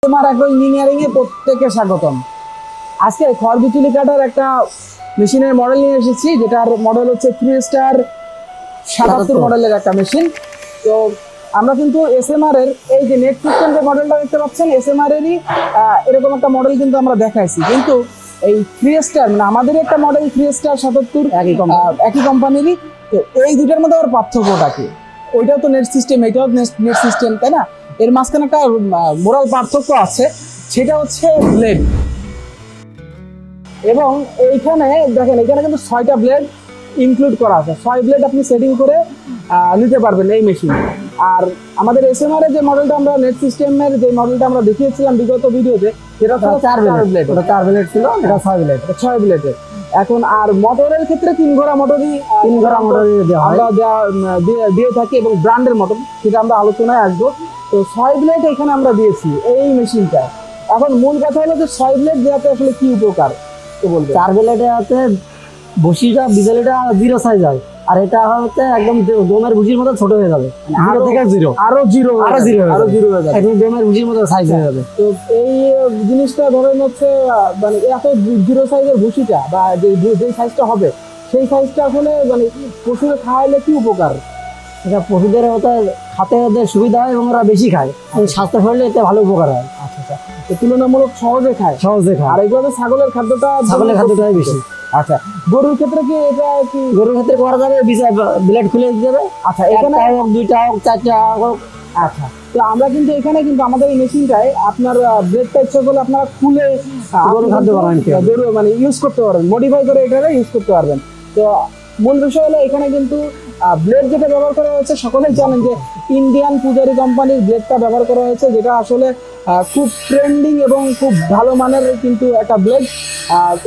তোমার agro engineering এ প্রত্যেককে স্বাগতম। আজকে খড় বিচুলি কাটার একটা মেশিনের মডেল নিয়ে এসেছি, যেটার মডেল হচ্ছে 3 স্টার 77 মডেলের একটা মেশিন। তো আমরা কিন্তু এসএমআর এর এই যে নেট সিস্টেম যে মডেলটা দেখতে পাচ্ছেন, এসএমআর এরই এরকম একটা মডেল কিন্তু আমরা দেখাইছি, কিন্তু এই 3 স্টার মানে আমাদের একটা মডেল 3 স্টার 77 একই কোম্পানিরই। তো এই দুটার মধ্যে আবার পার্থক্যটা কি? ওইটাও তো নেট সিস্টেম, এটাও নেট সিস্টেম, তাই না? এর মাঝখানে একটা মোরাল পার্থক্য আছে, সেটা হচ্ছে ব্লেড। এবং এইখানে দেখেন, এখানে কিন্তু 6টা ব্লেড ইনক্লুড করা আছে। 6 ব্লেড আপনি সেটিং করে নিতে পারবেন এই মেশিন। আর আমাদের এসএমআর এর যে মডেলটা আমরা নেট সিস্টেমের যে মডেলটা আমরা দেখিয়েছিলাম বিগত ভিডিওতে, সেটা ছিল 4 ব্লেড। ওটা 4 ব্লেড ছিল, এটা 6 ব্লেড, 6 ব্লেডের। এখন আর মোটরের ক্ষেত্রে 3 ঘোড়া মোটরই আমরা দিয়ে থাকি, এবং ব্র্যান্ডের মোটর, সেটা আমরা আলোচনায় আসবো। তো 6 ব্লেড এখানে আমরা দিয়েছি এই মেশিনটা। এখন মূল কথা হলো যে 6 ব্লেড দেওয়াতে আসলে কি উপকার তো বলবো। 4 ব্লেডে আছে বসিটা বিজলিটা 0 সাইজ হয়, আর এটা হচ্ছে একদম ডোমের ভুজির মতো ছোট হয়ে যাবে, আরো থেকে জিরো হয়ে যাবে, একদম ডোমের ভুজির মতো সাইজ হয়ে যাবে। তো এই জিনিসটা ধরেন হচ্ছে মানে এত 0 সাইজের ভুসিটা বা যে সাইজটা হবে, সেই সাইজটা আসলে মানে পশুরে খাওয়াইলে কি উপকার? এটা পশুদের খাতে ওদের সুবিধা হয় এবং ওরা বেশি খায়, স্বাস্থ্য শরীরে এতে ভালো উপকার হয়। আচ্ছা, তো তুলনামূলক সহজে খায়। আর এগুলো ছাগলের খাদ্যটাই বেশি। আচ্ছা, গরুর ক্ষেত্রে কি এটা কি? গরুর ক্ষেত্রে করা যাবে, ব্লেড খুলে দিতে যাবে। আচ্ছা, এখানে হোক 2টা হোক 4টা হোক। আচ্ছা, তো আমরা কিন্তু এখানে কিন্তু আমাদের এই মেশিনটায় আপনার ব্লেডটা ইচ্ছা করলে আপনারা খুলে গরু খাদ্য বানান, গরু মানে ইউজ করতে পারবেন, মডিফাই করে এটারে ইউজ করতে পারবেন। তো মূল বিষয় হলো এখানে কিন্তু ব্লেড যেটা ব্যবহার করা হয়েছে, সকলেই জানেন যে ইন্ডিয়ান পূজারি কোম্পানির ব্লেডটা ব্যবহার করা হয়েছে, যেটা আসলে খুব ট্রেন্ডিং এবং খুব ভালো মানের কিন্তু একটা ব্লেড।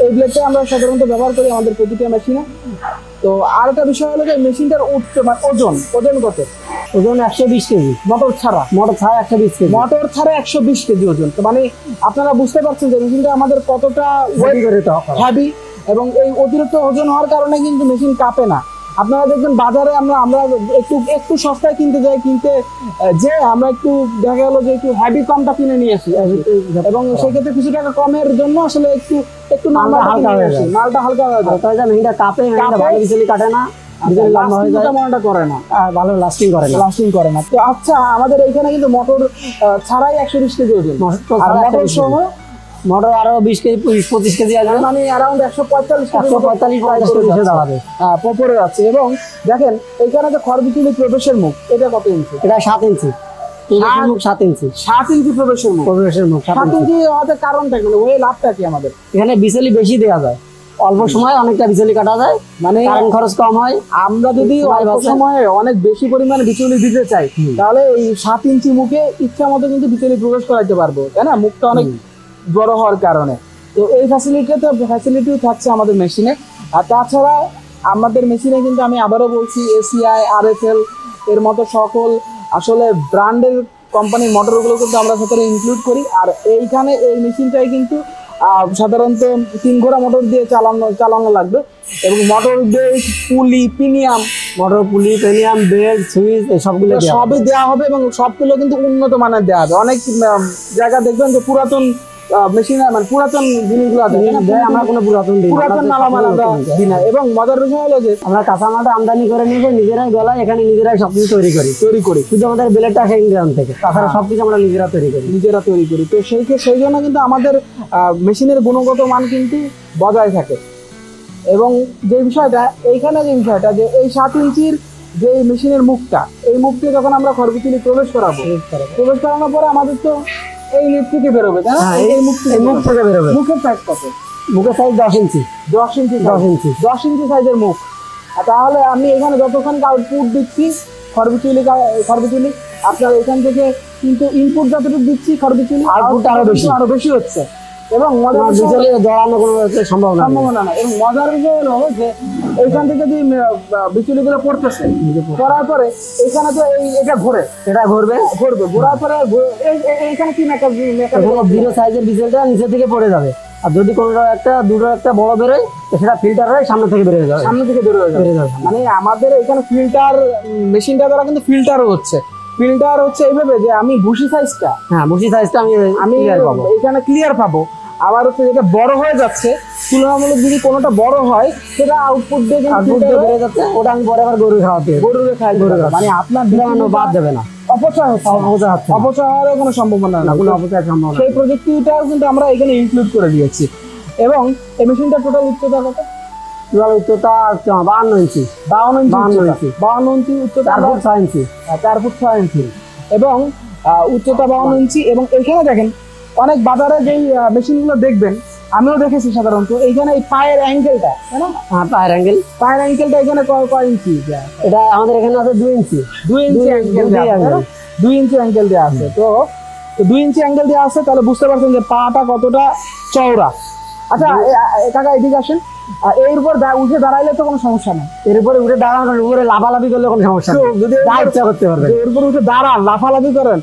এই ব্লেডটা আমরা সাধারণত ব্যবহার করি আমাদের প্রতিটা মেশিনে। তো আর একটা বিষয় হলো যে মেশিনটার ওজন কত? ওজন 120 কেজি, মোটর ছাড়া 120 কেজি, মোটর ছাড়া 120 কেজি ওজন। তো মানে আপনারা বুঝতে পারছেন যে মেশিনটা আমাদের কতটা হেভি, এবং এই অতিরিক্ত ওজন হওয়ার কারণে কিন্তু মেশিন কাঁপে না। আপনারা দেখবেন বাজারে আমরা একটু সস্তায় কিনতে যে আমরা একটু দেখা গেল যে একটু হেভি কমটা কিনে নিয়ে আসি, এবং সেক্ষেত্রে কিছু টাকা কমের জন্য আসলে একটু মালটা হালকা হয়ে যায়, মেশিনটা কাঁপে, বিজলি কাটে না, ভালো লাস্টিং করে না। তো আচ্ছা, আমাদের এইখানে কিন্তু মোটর ছাড়াই 120 কেজি ওজন, আর মোটর সহ মোটর আরো 20 কেজি 25 কেজি আসবে, মানে অ্যারাউন্ড 145 দাঁড়াবে। পপরে আছে। এবং দেখেন এইখানে যে খড় বিচুলি প্রবেশের মুখ, এটা কত ইঞ্চি? এটা 7 ইঞ্চি। 7 ইঞ্চি প্রবেশের মুখ। 7 ইঞ্চি হওয়ার কারণটা কি? ওই লাভটা কি আমাদের? এখানে বিচলি বেশি দেওয়া যায়, অল্প সময় অনেকটা বিচলি কাটা যায়, মানে কারেন্ট খরচ কম হয়। আমরা যদি অল্প সময়ে অনেক বেশি পরিমাণে বিচুলি দিতে চাই, তাহলে এই 7 ইঞ্চি মুখে ইচ্ছা মতো কিন্তু বিচুলি প্রবেশ করাইতে পারবো, তাই না? মুখটা অনেক বড় হওয়ার কারণে। তো এই ফ্যাসিলিটিও থাকছে আমাদের মেশিনে। আর তাছাড়া আমাদের মেশিনে কিন্তু আমি আবারও বলছি, এসিআই, আরএফএল এর মতো সকল আসলে ব্র্যান্ডের কোম্পানির মোটরগুলো কিন্তু আমরা সাথে ইনক্লুড করি। আর এইখানে এই মেশিনটাই কিন্তু সাধারণত 3 ঘোড়া মোটর দিয়ে চালানো লাগবে, এবং মোটর বেল্ট, পুলি, পিনিয়াম, বেল্ট, সুইচ সবই দেওয়া হবে, এবং সবগুলো কিন্তু উন্নত মানের দেওয়া হবে। অনেক জায়গা দেখবেন যে পুরাতন মেশিন, মানে পুরাতন জিনিসগুলো আছে, আমরা কোনো পুরাতন মালামাল আমরা দিই না। এবং মজার বিষয় হলো যে আমরা কাঁচামালটা আমদানি করে নিয়ে নিজেরাই গলায় এখানে নিজেরাই সবকিছু তৈরি করি, শুধু আমাদের ব্লেডটা আসে ইন্ডিয়ান থেকে, তাছাড়া সবকিছু আমরা নিজেরা তৈরি করি। তো সেই জন্য কিন্তু আমাদের মেশিনের গুণগত মান কিন্তু বজায় থাকে। এবং যে বিষয়টা যে এই 7 ইঞ্চির যে মেশিনের মুখটা, এই মুখটি যখন আমরা খড় বিচুলি প্রবেশ করানোর পরে আমাদের তো এই নেট থেকে বেরোবে, তাই না? এই মুখ থেকে বেরোবে। মুখের সাইজ কত? মুখের সাইজ 10 ইঞ্চি। 10 ইঞ্চি সাইজের মুখ। তাহলে আমি এখানে যতক্ষণ আউটপুট দিচ্ছি খড় বিচুলি, আপনার এখান থেকে কিন্তু ইনপুট যতটুকু দিচ্ছি খড় বিচুলি, আউটপুট আরো বেশি হচ্ছে। এবং জড়ানো কোনো সম্ভাবনা না। এবং মজার বিষয় হলো যে এইখান থেকে যদি বিচুলিগুলো পড়তেছে, পড়ার পরে এখানে তো এটা ঘুরবে, ঘোরার পরে এইখানে কি জিরো সাইজের বিচুলিটা নিচে থেকে পড়ে যাবে। আর যদি কোনো দুটো একটা বড় বেরোয়, সেটা ফিল্টার হয়ে সামনে থেকে বেরোয় যাবে। মানে আমাদের এখানে ফিল্টার মেশিনটা দ্বারা কিন্তু ফিল্টারও হচ্ছে। ফিল্টার হচ্ছে এইভাবে যে আমি ভুসি সাইজটা হ্যাঁ ভুসি সাইজটা আমি আমি clear পাবো। এখানে ক্লিয়ার পাবো। আবার হচ্ছে যেটা বড় হয়ে যাচ্ছে তুলনামূলক যদি কোনোটা বড় হয় সেটা আউটপুট দিয়ে কিন্তু আউটপুট filter এ বেড়ে যাচ্ছে, ওটা আমি পরে আবার গরু খাওয়াতে হবে। গরুকে খাই মানে আপনার বিনামূল্যে বাদ দেবে না, অপচয় হচ্ছে না। অপচয় হচ্ছে না। অপচয় হওয়ারও কোনো সম্ভাবনা না, না। কোনো অপচয় সম্ভব না। সেই প্রযুক্তিটাও কিন্তু আমরা এখানে ইনক্লুড করে দিয়েছি। এবং এই মেশিনটা টোটাল উচ্চতা কত? চুলার উচ্চতা 52 ইঞ্চি, 52 ইঞ্চি 52 উচ্চতা। ইঞ্চি। 52 ইঞ্চি উচ্চতা, 4 ফুট 6 ইঞ্চি। 4 ফুট 6 ইঞ্চি এবং উচ্চতা 52 ইঞ্চি। এবং এখানে দেখেন অনেক বাজারে যেই মেশিনগুলো দেখবেন, আমিও দেখেছি সাধারণত, এইখানে এই পায়ের অ্যাঙ্গেলটা, তাই না? হ্যাঁ পায়ের অ্যাঙ্গেল, পায়ের অ্যাঙ্গেলটা এখানে কয় ইঞ্চি? এটা আমাদের এখানে আছে 2 ইঞ্চি। 2 ইঞ্চি অ্যাঙ্গেল দেওয়া আছে, 2 ইঞ্চি অ্যাঙ্গেল দেওয়া আছে। তো 2 ইঞ্চি অ্যাঙ্গেল দেওয়া আছে, তাহলে বুঝতে পারছেন যে পাটা কতটা চওড়া। আচ্ছা কাকা এদিকে আসেন। এর উপর উঠে দাঁড়াইলে তো কোনো সমস্যা নেই। এর উপরে উঠে দাঁড়ানোর উপরে লাফালাফি করলে কোনো সমস্যা নেই, যদি যা ইচ্ছা করতে পারবে। এর উপর উঠে দাঁড়ান, লাফালাফি করেন,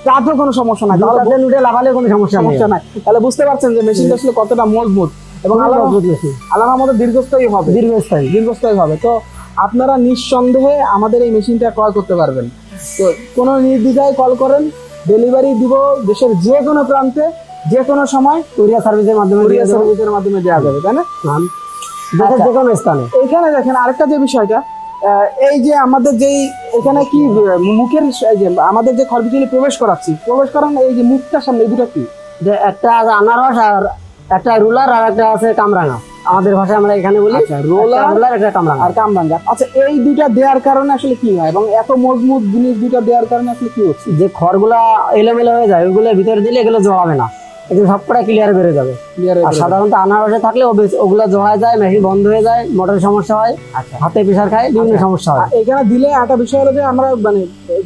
তাতেও কোনো সমস্যা নাই, তাহলে জুতাতে উঠে লাফালে কোনো সমস্যা নেই। সমস্যা নাই। তাহলে বুঝতে পারছেন যে মেশিনটা আসলে কতটা মজবুত এবং আল্লাহর মধ্যে দীর্ঘস্থায়ী হবে, দীর্ঘস্থায়ী হবে। তো আপনারা নিঃসন্দেহে আমাদের এই মেশিনটা ক্রয় করতে পারবেন। তো কোনো নির্দ্বিধায় কল করেন, ডেলিভারি দিব দেশের যে কোনো প্রান্তে, যে কোনো সময় কুরিয়ার সার্ভিসের মাধ্যমে দিয়ে দেবো। সার্ভিসের মাধ্যমে দেওয়া যাবে, তাই না? দেশের আচ্ছা। যে কোনো স্থানে। এইখানে দেখেন আরেকটা যে বিষয়টা, এই যে আমাদের যেই এখানে কি মুখের এই যে আমাদের যে খড়বিচুলি প্রবেশ করান এই যে মুখটার সামনে, এই দুটো কি? যে একটা আছে আনারস আর একটা রুলার আর একটা আছে কামরাঙা, আমাদের ভাষায় আমরা এখানে বলি। আচ্ছা, রোলার একটা কামরাঙা। আর কামরাঙ্গা। আচ্ছা এই দুইটা দেওয়ার কারণে আসলে কি হয় এবং এত মজবুত জিনিস দুইটা দেওয়ার কারণে আসলে কি হচ্ছে? যে খড়গুলা এলোমেলো হয়ে যায় ওইগুলোর ভিতরে দিলে এগুলো জড়াবে না, এগুলো সবকটা ক্লিয়ার বেড়ে যাবে। আর সাধারণত আনারসে থাকলে ওগুলো জড়ায় যায়, মেশিন বন্ধ হয়ে যায়, মোটরের সমস্যা হয়, আচ্ছা হাতে প্রেসার খায়, বিভিন্ন সমস্যা হয়। এখানে দিলে একটা বিষয় হলো যে আমরা মানে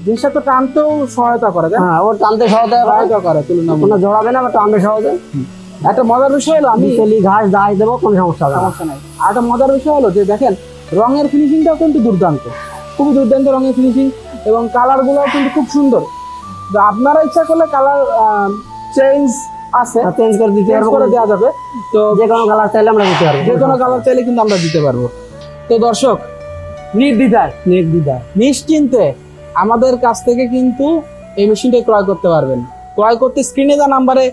জিনিসটা তো টানতেও সহায়তা করে, তাই না? হ্যাঁ ওর টানতে সহায়তা করে তুলনামূলক। কোনো জড়াবে না বা টানবে সহজে। একটা মজার বিষয় হলো আমি তেলি ঘাস দায় দেবো, কোনো সমস্যা হবে না। সমস্যা নাই। আর একটা মজার বিষয় হলো যে দেখেন রঙের ফিনিশিংটাও কিন্তু দুর্দান্ত, খুবই দুর্দান্ত রঙের ফিনিশিং এবং কালারগুলোও কিন্তু খুব সুন্দর। তো আপনারা ইচ্ছা করলে কালার চেঞ্জ আছে, চেঞ্জ করে দিতে চেঞ্জ পারবো, করে দেওয়া যাবে। তো যে কোনো কালার চাইলে আমরা দিতে পারবো, যে কোনো কালার চাইলে কিন্তু আমরা দিতে পারবো। তো দর্শক নির্দ্বিধায় নিশ্চিন্তে আমাদের কাছ থেকে কিন্তু এই মেশিনটা ক্রয় করতে পারবেন। ক্রয় করতে স্ক্রিনে দেওয়া নাম্বারে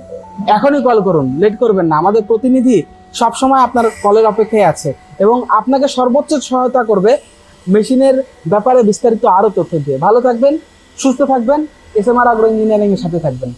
এখনই কল করুন, লেট করবেন না। আমাদের প্রতিনিধি সবসময় আপনার কলের অপেক্ষায় আছে এবং আপনাকে সর্বোচ্চ সহায়তা করবে মেশিনের ব্যাপারে বিস্তারিত আরো তথ্য দিয়ে। ভালো থাকবেন, সুস্থ থাকবেন, SMR আগ্রো ইঞ্জিনিয়ারিং এর সাথে থাকবেন।